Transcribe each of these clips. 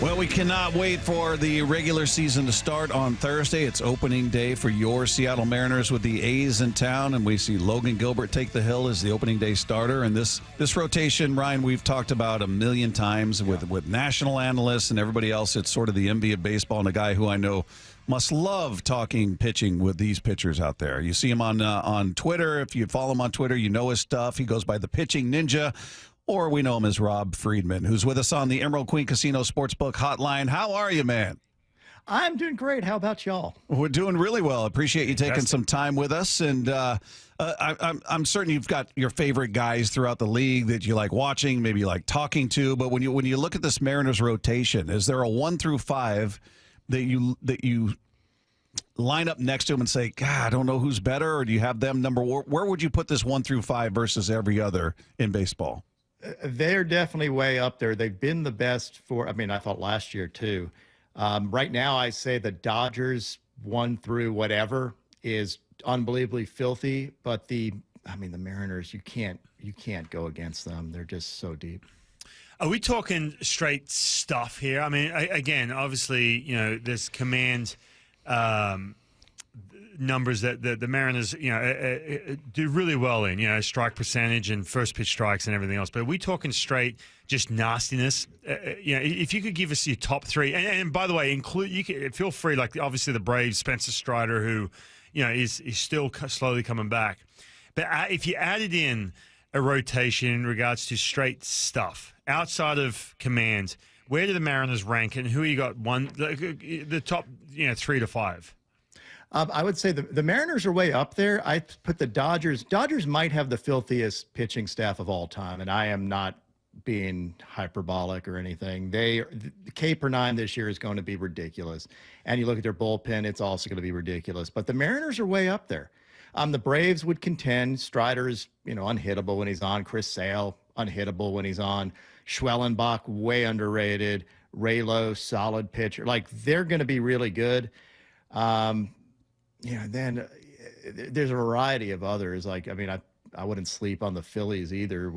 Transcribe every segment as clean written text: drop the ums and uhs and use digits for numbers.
Well, we cannot wait for the regular season to start on Thursday. It's opening day for your Seattle Mariners with the A's in town, and we see Logan Gilbert take the hill as the opening day starter. And this rotation, Ryan, we've talked about a million times with national analysts and everybody else. It's sort of the envy of baseball, and a guy who I know must love talking pitching with these pitchers out there. You see him on Twitter. If you follow him on Twitter, you know his stuff. He goes by the Pitching Ninja. Or we know him as Rob Friedman, who's with us on the Emerald Queen Casino Sportsbook Hotline. How are you, man? I'm doing great. How about y'all? We're doing really well. Appreciate you taking some time with us. And I'm certain you've got your favorite guys throughout the league that you like watching, maybe you like talking to. But when you look at this Mariners rotation, is there a 1 through 5 that you line up next to him and say, God, I don't know who's better? Or do you have them number one? Where would you put this 1 through 5 versus every other in baseball? They're definitely way up there. They've been the best for, I thought last year too. Right now, I say the Dodgers 1 through whatever is unbelievably filthy, but the Mariners, you can't go against them. They're just so deep. Are we talking straight stuff here? I mean, again, obviously, there's command numbers that the Mariners, do really well in, strike percentage and first pitch strikes and everything else. But are we talking straight just nastiness? If you could give us your top 3, and by the way, feel free, like obviously the Braves, Spencer Strider, who, is still slowly coming back. But if you added in a rotation in regards to straight stuff outside of command, where do the Mariners rank, and who you got the top 3 to 5? I would say the Mariners are way up there. I put the Dodgers. Dodgers might have the filthiest pitching staff of all time, and I am not being hyperbolic or anything. The K per 9 this year is going to be ridiculous. And you look at their bullpen, it's also going to be ridiculous. But the Mariners are way up there. The Braves would contend. Strider's, unhittable when he's on. Chris Sale, unhittable when he's on. Schwellenbach, way underrated. Raylo, solid pitcher. Like, they're going to be really good. Then there's a variety of others. Like, I wouldn't sleep on the Phillies either.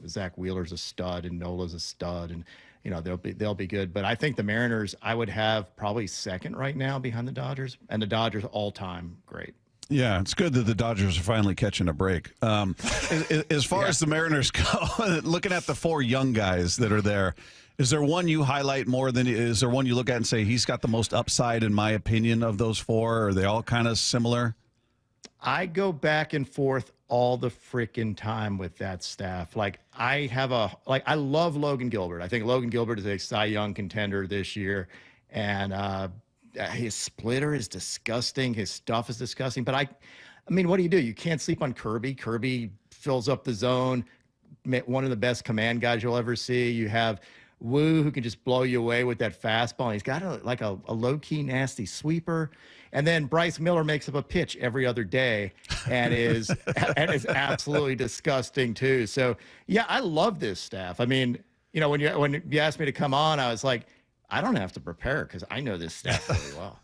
Zach Wheeler's a stud and Nola's a stud, and they'll be good. But I think the Mariners I would have probably second right now behind the Dodgers, and the Dodgers all time great. Yeah, it's good that the Dodgers are finally catching a break. As far as the Mariners go, looking at the 4 young guys that are there, is there one you highlight more than is there one you look at and say he's got the most upside, in my opinion, of those 4? Are they all kind of similar? I go back and forth all the freaking time with that staff. I love Logan Gilbert. I think Logan Gilbert is a Cy Young contender this year, and his splitter is disgusting. His stuff is disgusting. But what do? You can't sleep on Kirby. Kirby fills up the zone. One of the best command guys you'll ever see. You have Wu, who can just blow you away with that fastball. And he's got a low-key nasty sweeper. And then Bryce Miller makes up a pitch every other day and is absolutely disgusting too. So yeah, I love this staff. When you asked me to come on, I was like, I don't have to prepare because I know this staff really well.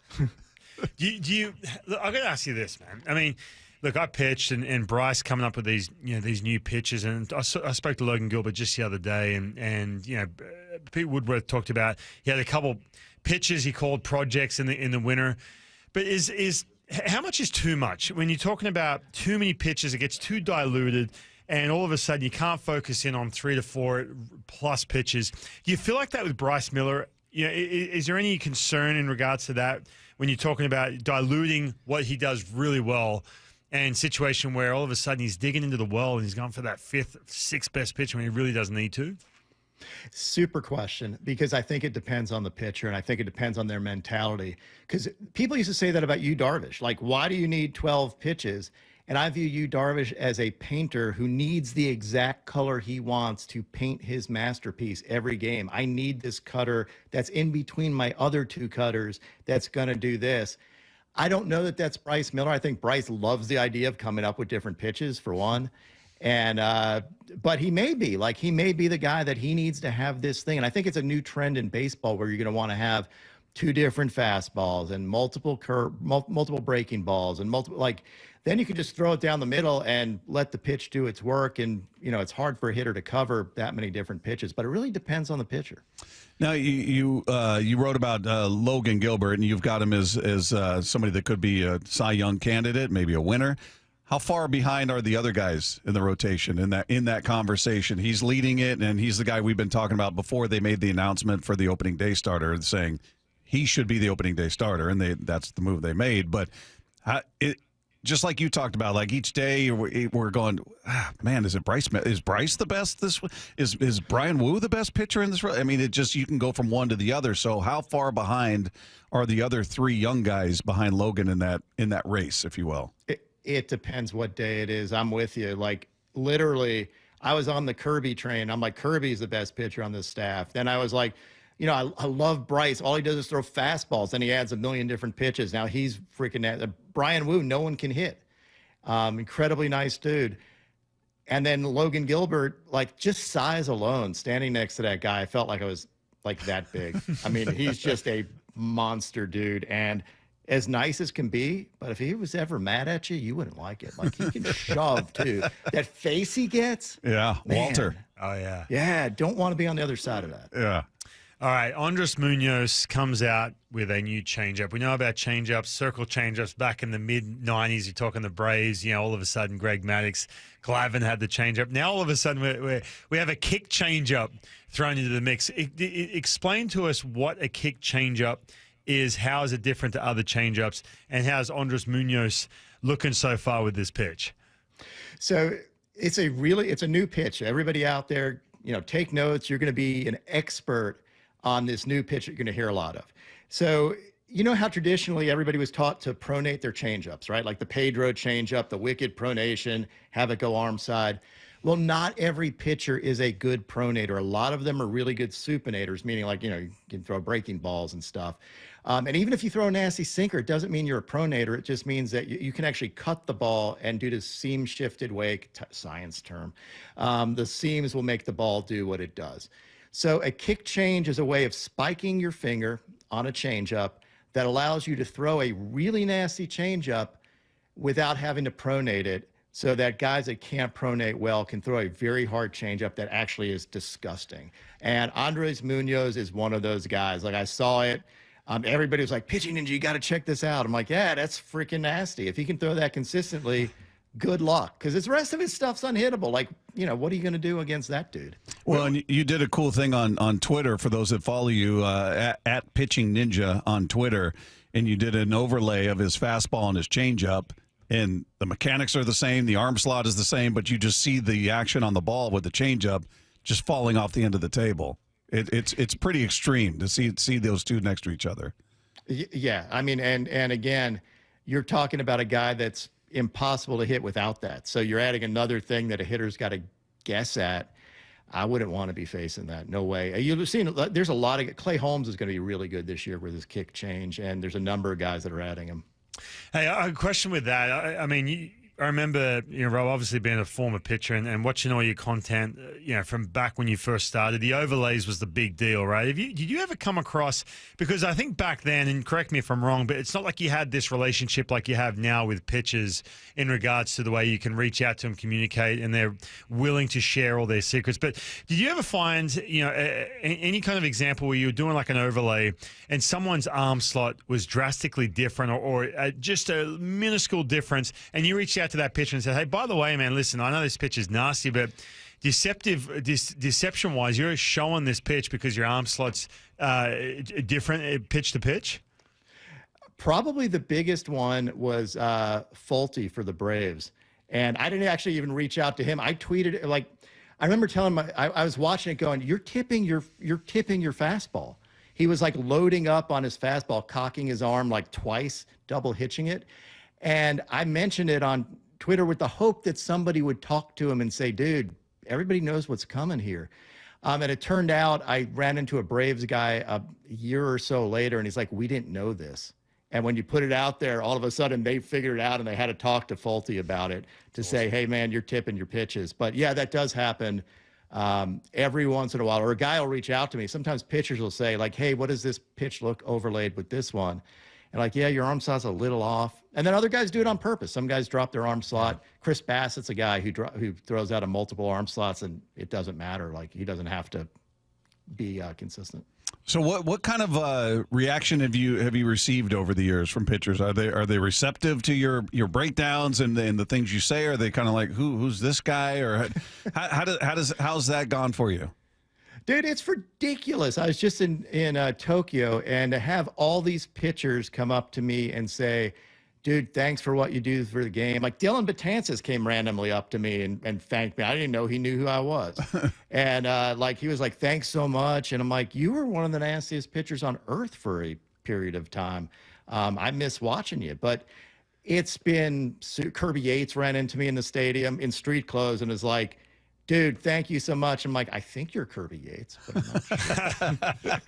I got to ask you this, man. Look, I pitched, and Bryce coming up with these new pitches, and I spoke to Logan Gilbert just the other day, and Pete Woodworth talked about he had a couple pitches he called projects in the winter, but how much is too much when you're talking about too many pitches? It gets too diluted, and all of a sudden you can't focus in on 3 to 4 plus pitches. Do you feel like that with Bryce Miller? Is there any concern in regards to that when you're talking about diluting what he does really well? And situation where all of a sudden he's digging into the well and he's gone for that 5th, 6th best pitch when he really doesn't need to? Super question, because I think it depends on the pitcher, and I think it depends on their mentality. Because people used to say that about Yu Darvish. Like, why do you need 12 pitches? And I view Yu Darvish as a painter who needs the exact color he wants to paint his masterpiece every game. I need this cutter that's in between my other 2 cutters that's going to do this. I don't know that that's Bryce Miller. I think Bryce loves the idea of coming up with different pitches, for one. And but he may be the guy that he needs to have this thing. And I think it's a new trend in baseball where you're going to want to have 2 different fastballs and multiple breaking balls and multiple, then you can just throw it down the middle and let the pitch do its work. And, it's hard for a hitter to cover that many different pitches, but it really depends on the pitcher. Now, you wrote about Logan Gilbert, and you've got him as somebody that could be a Cy Young candidate, maybe a winner. How far behind are the other guys in the rotation in that conversation? He's leading it, and he's the guy we've been talking about before they made the announcement for the opening day starter, saying he should be the opening day starter, and that's the move they made. But just like you talked about, like each day we're going, man, is Bryce the best is Brian Wu the best pitcher in this? I mean, you can go from one to the other. So how far behind are the other three young guys behind Logan in that race, if you will? It depends what day it is. I'm with you. Like, literally, I was on the Kirby train. I'm like, Kirby's the best pitcher on this staff. Then I was like, I love Bryce. All he does is throw fastballs. Then he adds a million different pitches. Now he's freaking Brian Wu. No one can hit. Incredibly nice dude. And then Logan Gilbert, like, just size alone, standing next to that guy, I felt like I was like that big. I mean, he's just a monster dude, and as nice as can be. But if he was ever mad at you, you wouldn't like it. Like, he can shove too. That face he gets. Yeah, man. Walter. Oh yeah. Yeah, don't want to be on the other side of that. Yeah. All right, Andrés Muñoz comes out with a new changeup. We know about changeups, circle changeups back in the mid-'90s. You're talking the Braves, all of a sudden Greg Maddux, Glavine had the changeup. Now all of a sudden we have a kick changeup thrown into the mix. Explain to us what a kick changeup is, how is it different to other changeups, and how's Andrés Muñoz looking so far with this pitch? So it's a new pitch. Everybody out there, take notes. You're going to be an expert on this new pitch that you're going to hear a lot of. So, how traditionally everybody was taught to pronate their changeups, right? Like the Pedro changeup, the wicked pronation, have it go arm side. Well, not every pitcher is a good pronator. A lot of them are really good supinators, meaning like, you can throw breaking balls and stuff. And even if you throw a nasty sinker, it doesn't mean you're a pronator. It just means that you can actually cut the ball, and due to seam shifted wake, science term, the seams will make the ball do what it does. So a kick change is a way of spiking your finger on a changeup that allows you to throw a really nasty changeup without having to pronate it, so that guys that can't pronate well can throw a very hard changeup that actually is disgusting. And Andrés Muñoz is one of those guys. Like, I saw it. Everybody was like, Pitching Ninja, you got to check this out. I'm like, yeah, that's freaking nasty. If he can throw that consistently, good luck, because the rest of his stuff's unhittable. Like, what are you going to do against that dude? Well, and you did a cool thing on Twitter for those that follow you, at Pitching Ninja on Twitter, and you did an overlay of his fastball and his changeup, and the mechanics are the same, the arm slot is the same, but you just see the action on the ball with the changeup just falling off the end of the table. It's pretty extreme to see those two next to each other. Yeah, I mean, and again, you're talking about a guy that's impossible to hit without that. So you're adding another thing that a hitter's got to guess at. I wouldn't want to be facing that. No way. You've seen there's a lot of Clay Holmes is going to be really good this year with his kick change, and there's a number of guys that are adding him. Hey, a question with that. I mean, I remember, Rob, obviously being a former pitcher and watching all your content, from back when you first started. The overlays was the big deal, right? Did you ever come across, because I think back then, and correct me if I'm wrong, but it's not like you had this relationship like you have now with pitchers in regards to the way you can reach out to them, communicate, and they're willing to share all their secrets. But did you ever find, any kind of example where you were doing like an overlay and someone's arm slot was drastically different or just a minuscule difference, and you reached out to that pitcher and said, hey, by the way, man, listen, I know this pitch is nasty, but deception-wise, you're showing this pitch because your arm slot's different pitch to pitch? Probably the biggest one was Fulte for the Braves. And I didn't actually even reach out to him. I tweeted, like, I remember telling I was watching it going, you're tipping your fastball. He was like loading up on his fastball, cocking his arm like twice, double hitching it. And I mentioned it on Twitter with the hope that somebody would talk to him and say, dude, everybody knows what's coming here. And it turned out I ran into a Braves guy a year or so later, and he's like, we didn't know this. And when you put it out there, all of a sudden they figured it out, and they had to talk to Fulte about it to say, hey, man, you're tipping your pitches. But, yeah, that does happen every once in a while. Or a guy will reach out to me. Sometimes pitchers will say, like, hey, what does this pitch look overlaid with this one? and like, yeah, your arm slot's a little off. And then other guys do it on purpose. Some guys drop their arm slot. Chris Bassett's a guy who throws out a multiple arm slots, and it doesn't matter. Like, he doesn't have to be consistent. So what kind of reaction have you received over the years from pitchers? Are they receptive to your breakdowns and the things you say? Are they kind of like, who's this guy, or how's that gone for you? Dude, it's ridiculous. I was just in Tokyo, and to have all these pitchers come up to me and say, dude, thanks for what you do for the game. Like, Dylan Betances came randomly up to me and thanked me. I didn't know he knew who I was. And like, he was like, thanks so much. And I'm like, you were one of the nastiest pitchers on earth for a period of time. I miss watching you. But it's been, Kirby Yates ran into me in the stadium in street clothes and is like, dude, thank you so much. I'm like, I think you're Kirby Yates, but I'm not sure.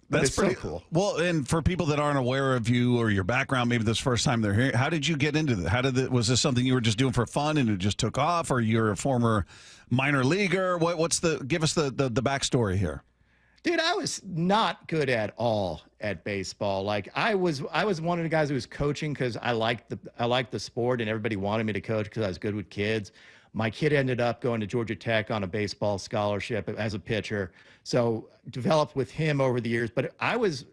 That's pretty so cool. Well, and for people that aren't aware of you or your background, maybe this first time they're here, how did you get into that? Was this something you were just doing for fun and it just took off, or you're a former minor leaguer? Give us the backstory here. Dude, I was not good at all at baseball. Like, I was one of the guys who was coaching because I liked the sport, and everybody wanted me to coach because I was good with kids. My kid ended up going to Georgia Tech on a baseball scholarship as a pitcher. So developed with him over the years. But I was,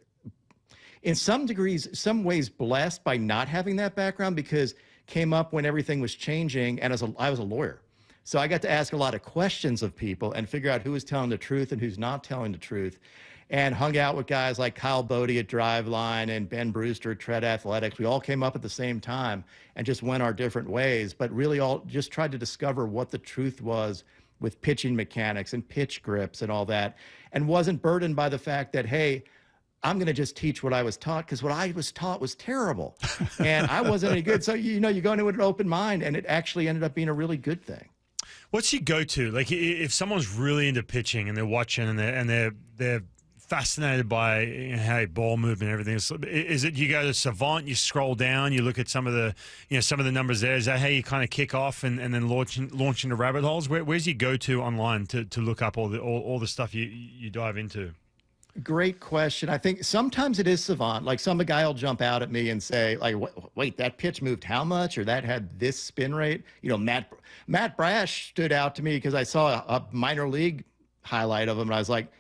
in some ways, blessed by not having that background, because came up when everything was changing, and I was a lawyer. So I got to ask a lot of questions of people and figure out who was telling the truth and who's not telling the truth. And hung out with guys like Kyle Bodie at Driveline and Ben Brewster at Tread Athletics. We all came up at the same time and just went our different ways, but really all just tried to discover what the truth was with pitching mechanics and pitch grips and all that, and wasn't burdened by the fact that, hey, I'm going to just teach what I was taught, because what I was taught was terrible and I wasn't any good. So, you go into it with an open mind, and it actually ended up being a really good thing. What's your go-to? Like, if someone's really into pitching and they're watching and they're fascinated by how ball movement and everything, is it you go to Savant, you scroll down, you look at some of the numbers there? Is that how you kind of kick off and then launch into rabbit holes? Where's your go-to online to look up all the stuff you dive into? Great question. I think sometimes it is Savant. Like, some guy will jump out at me and say, like, wait, that pitch moved how much, or that had this spin rate? Matt Brash stood out to me because I saw a minor league highlight of him, and I was like,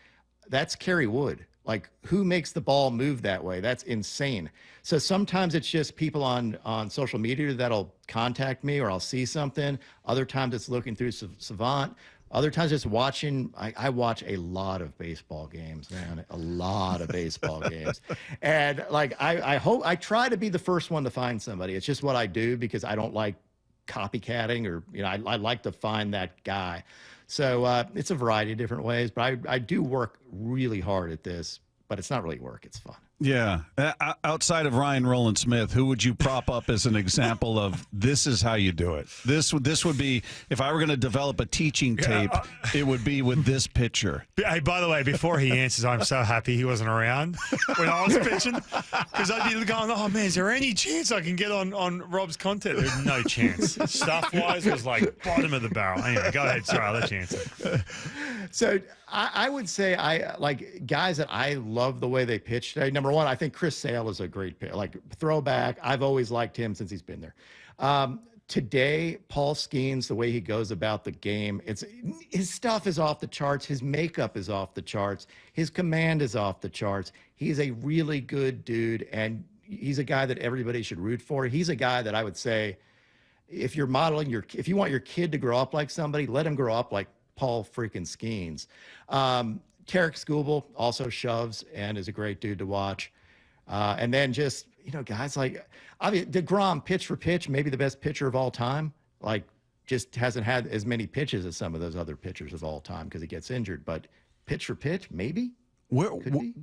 that's Kerry Wood. Like, who makes the ball move that way? That's insane. So sometimes it's just people on social media that'll contact me, or I'll see something. Other times it's looking through Savant. Other times it's watching. I watch a lot of baseball games, man, a lot of baseball games. And like, I try to be the first one to find somebody. It's just what I do, because I don't like copycatting, or, I like to find that guy. So it's a variety of different ways, but I do work really hard at this, but it's not really work. It's fun. Yeah. Outside of Ryan Rowland-Smith, who would you prop up as an example of this is how you do it? This would be, if I were going to develop a teaching tape, it would be with this pitcher. Hey, by the way, before he answers, I'm so happy he wasn't around when I was pitching, because I'd be going, oh, man, is there any chance I can get on Rob's content? There's no chance. Stuff-wise, was like bottom of the barrel. Anyway, go ahead. Sorry, I'll let you answer. So I would say I like guys that I love the way they pitch today. Number one, I think Chris Sale is a great pitcher, like throwback. I've always liked him since he's been there. Today, Paul Skeens, the way he goes about the game, his stuff is off the charts. His makeup is off the charts. His command is off the charts. He's a really good dude, and he's a guy that everybody should root for. He's a guy that I would say, if you're modeling if you want your kid to grow up like somebody, let him grow up like Paul freaking Skeens. Tarek Skubal also shoves and is a great dude to watch. And then just, guys like, I mean, DeGrom, pitch for pitch, maybe the best pitcher of all time. Like, just hasn't had as many pitches as some of those other pitchers of all time because he gets injured. But pitch for pitch, maybe. Where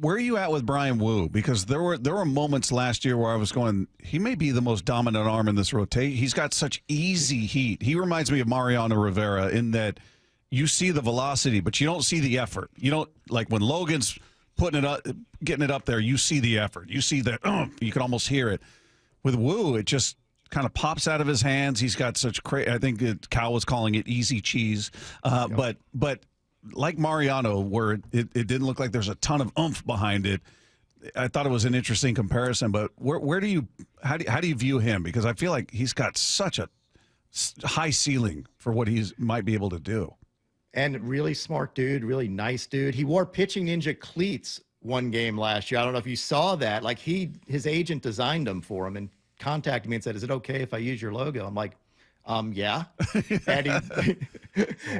are you at with Brian Wu? Because there were moments last year where I was going, he may be the most dominant arm in this rotation. He's got such easy heat. He reminds me of Mariano Rivera in that you see the velocity, but you don't see the effort. You don't, like when Logan's putting it up, getting it up there, you see the effort. You see that, you can almost hear it. With Wu, it just kind of pops out of his hands. He's got such I think Cal was calling it easy cheese. But like Mariano, where it didn't look like there's a ton of oomph behind it, I thought it was an interesting comparison. But where do you how do you view him? Because I feel like he's got such a high ceiling for what he's might be able to do. And really smart dude, really nice dude. He wore Pitching Ninja cleats one game last year. I don't know if you saw that. Like his agent designed them for him and contacted me and said, "Is it okay if I use your logo?" I'm like, yeah. And he,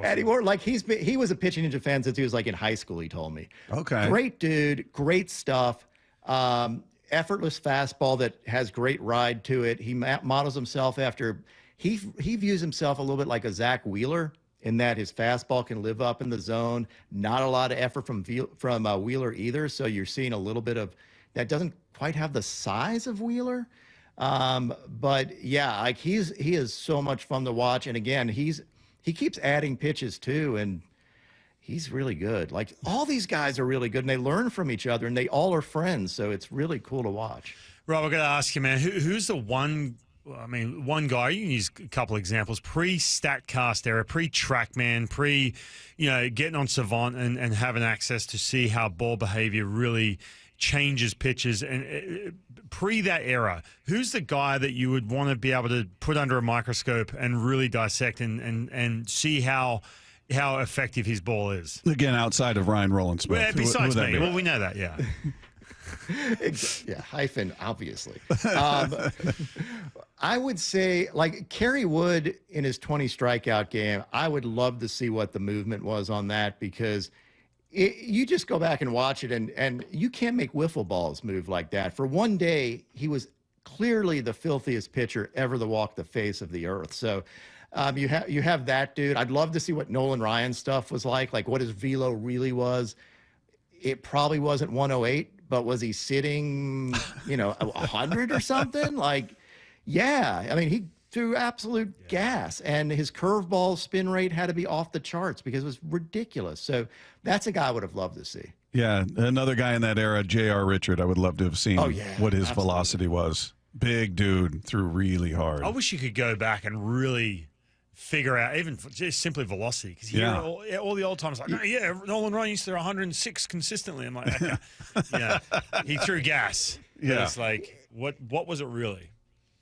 and he wore like he was a Pitching Ninja fan since he was like in high school. He told me. Okay. Great dude, great stuff. Effortless fastball that has great ride to it. He models himself after. He views himself a little bit like a Zach Wheeler, in that his fastball can live up in the zone. Not a lot of effort from Wheeler either. So you're seeing a little bit of that. Doesn't quite have the size of Wheeler. But yeah, like he is so much fun to watch. And again, he keeps adding pitches too. And he's really good. Like all these guys are really good and they learn from each other and they all are friends. So it's really cool to watch. Rob, I got to ask you, man, who's the one guy, you can use a couple examples, pre-StatCast era, pre-TrackMan, getting on Savant and having access to see how ball behavior really changes pitches. And pre that era, who's the guy that you would want to be able to put under a microscope and really dissect and see how effective his ball is? Again, outside of Ryan Rowland-Smith. Well, besides me. Well, we know that, yeah. Yeah, hyphen, obviously. I would say, like, Kerry Wood in his 20 strikeout game, I would love to see what the movement was on that because you just go back and watch it, and you can't make wiffle balls move like that. For one day, he was clearly the filthiest pitcher ever to walk the face of the earth. So you have that dude. I'd love to see what Nolan Ryan's stuff was like what his velo really was. It probably wasn't 108. But was he sitting, 100 or something? Like, yeah. I mean, he threw absolute gas, and his curveball spin rate had to be off the charts because it was ridiculous. So that's a guy I would have loved to see. Yeah, another guy in that era, J.R. Richard. I would love to have seen what his velocity was. Big dude, threw really hard. I wish you could go back and really figure out even just simply velocity, because all the old timers like, Nolan Ryan used to throw 106 consistently. I'm like, yeah, he threw gas. Yeah, it's like what was it really?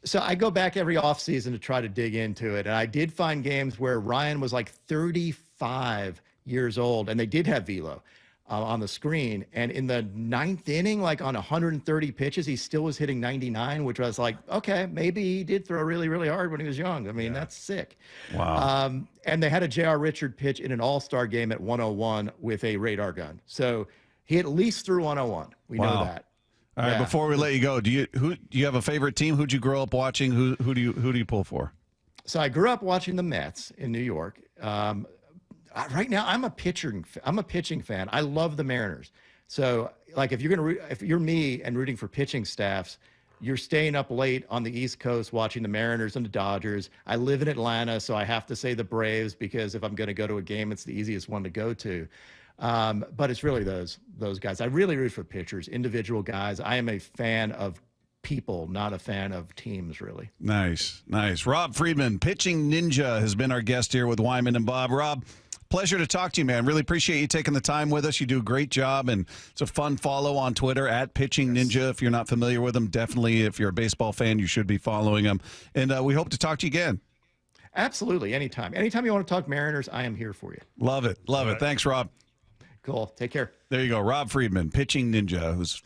So I go back every offseason to try to dig into it, and I did find games where Ryan was like 35 years old, and they did have velo on the screen. And in the ninth inning, like on 130 pitches, he still was hitting 99, which was like, okay, maybe he did throw really, really hard when he was young. I mean, that's sick. Wow. And they had a J.R. Richard pitch in an all-star game at 101 with a radar gun. So he at least threw 101. We know that. All right, before we let you go, do you have a favorite team? Who'd you grow up watching? Who do you pull for? So I grew up watching the Mets in New York. Right now, I'm a pitching fan. I love the Mariners. So, like, if you're me and rooting for pitching staffs, you're staying up late on the East Coast watching the Mariners and the Dodgers. I live in Atlanta, so I have to say the Braves because if I'm going to go to a game, it's the easiest one to go to. But it's really those guys. I really root for pitchers, individual guys. I am a fan of people, not a fan of teams, really. Nice. Rob Friedman, Pitching Ninja, has been our guest here with Wyman and Bob. Rob, pleasure to talk to you, man. Really appreciate you taking the time with us. You do a great job, and it's a fun follow on Twitter at Pitching Ninja. If you're not familiar with them, definitely, if you're a baseball fan, you should be following them. And we hope to talk to you again. Absolutely, anytime. Anytime you want to talk Mariners, I am here for you. Love it. Thanks, Rob. Cool. Take care. There you go. Rob Friedman, Pitching Ninja, who's